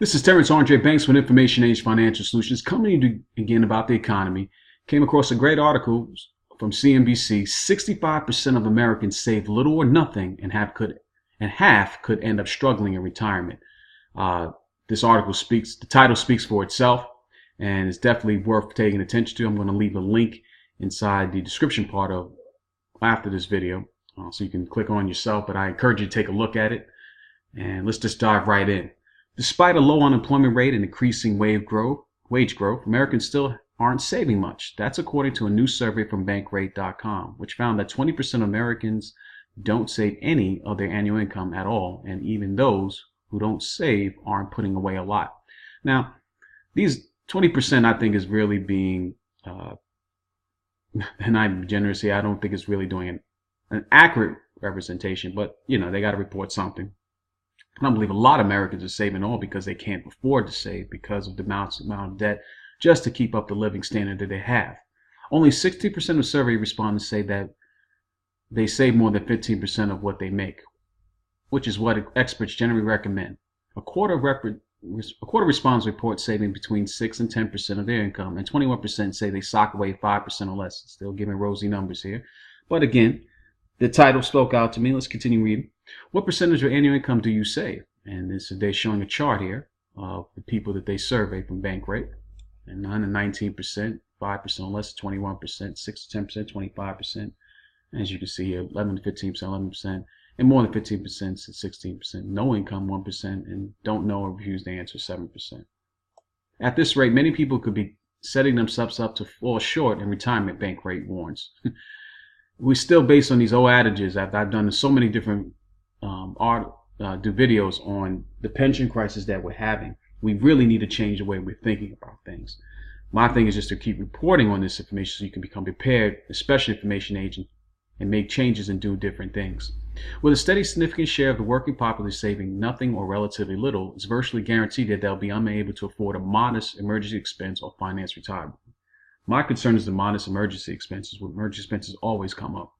This is Terrence Andre Banks with Information Age Financial Solutions, coming to you again about the economy. Came across a great article from CNBC. 65% of Americans save little or nothing, and half could end up struggling in retirement. This article the title speaks for itself, and it's definitely worth taking attention to. I'm going to leave a link inside the description part of after this video, so you can click on yourself. But I encourage you to take a look at it, and let's just dive right in. Despite a low unemployment rate and increasing wage growth, Americans still aren't saving much. That's according to a new survey from Bankrate.com, which found that 20% of Americans don't save any of their annual income at all, and even those who don't save aren't putting away a lot. Now, these 20% I think is really being, and I'm generous here, I don't think it's really doing an accurate representation, but they got to report something. I don't believe a lot of Americans are saving all because they can't afford to save because of the amount of debt just to keep up the living standard that they have. Only 60% of survey respondents say that they save more than 15% of what they make, which is what experts generally recommend. A quarter of respondents report saving between 6 and 10% of their income, and 21% say they sock away 5% or less. Still giving rosy numbers here. But again, the title spoke out to me. Let's continue reading. What percentage of annual income do you save? And they're showing a chart here of the people that they surveyed from Bankrate. And 9 and 19%, 5% or less, 21%, 6 to 10%, 25%. As you can see here, 11 to 15%, 11%, and more than 15% to 16%. No income, 1%, and don't know or refuse to answer, 7%. At this rate, many people could be setting themselves up to fall short in retirement, Bankrate warns. We still, based on these old adages, I've done so many different do videos on the pension crisis that we're having. We really need to change the way we're thinking about things. My thing is just to keep reporting on this information so you can become prepared, especially information agent, and make changes and do different things. With a steady, significant share of the working populace saving nothing or relatively little, it's virtually guaranteed that they'll be unable to afford a modest emergency expense or finance retirement. My concern is the modest emergency expenses, where emergency expenses always come up.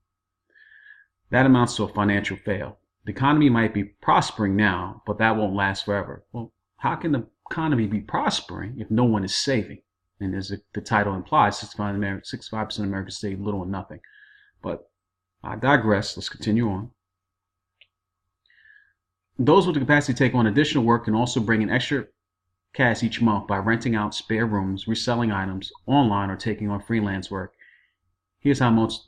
That amounts to a financial fail. The economy might be prospering now, but that won't last forever. Well, how can the economy be prospering if no one is saving? And as the title implies, 65% of Americans save little or nothing. But I digress. Let's continue on. Those with the capacity to take on additional work can also bring in extra cash each month by renting out spare rooms, reselling items online, or taking on freelance work. Here's how much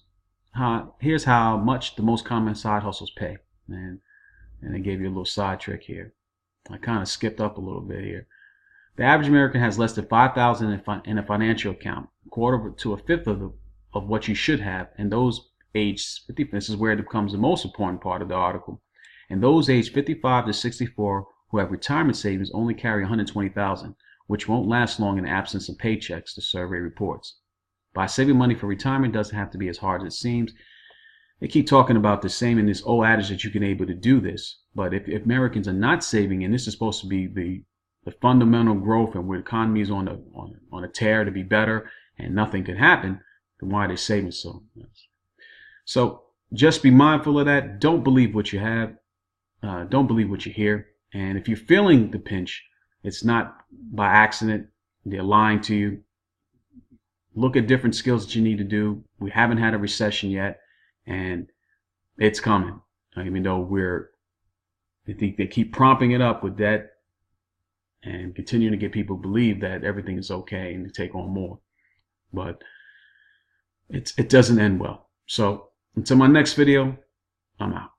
the most common side hustles pay. And they gave you a little side trick here. I kind of skipped up a little bit here. The average American has less than $5,000 in a financial account, a quarter to a fifth of what you should have. And those aged 50, this is where it becomes the most important part of the article. And those aged 55 to 64 who have retirement savings only carry $120,000, which won't last long in the absence of paychecks, the survey reports. By saving money for retirement doesn't have to be as hard as it seems. They keep talking about the same in this old adage that you can able to do this. But if Americans are not saving, and this is supposed to be the fundamental growth and where the economy is on a tear to be better and nothing can happen, then why are they saving so much? So just be mindful of that. Don't believe what you have. Don't believe what you hear. And if you're feeling the pinch, it's not by accident. They're lying to you. Look at different skills that you need to do. We haven't had a recession yet, and it's coming. Even though they keep prompting it up with debt and continuing to get people to believe that everything is okay and to take on more. But it doesn't end well. So until my next video, I'm out.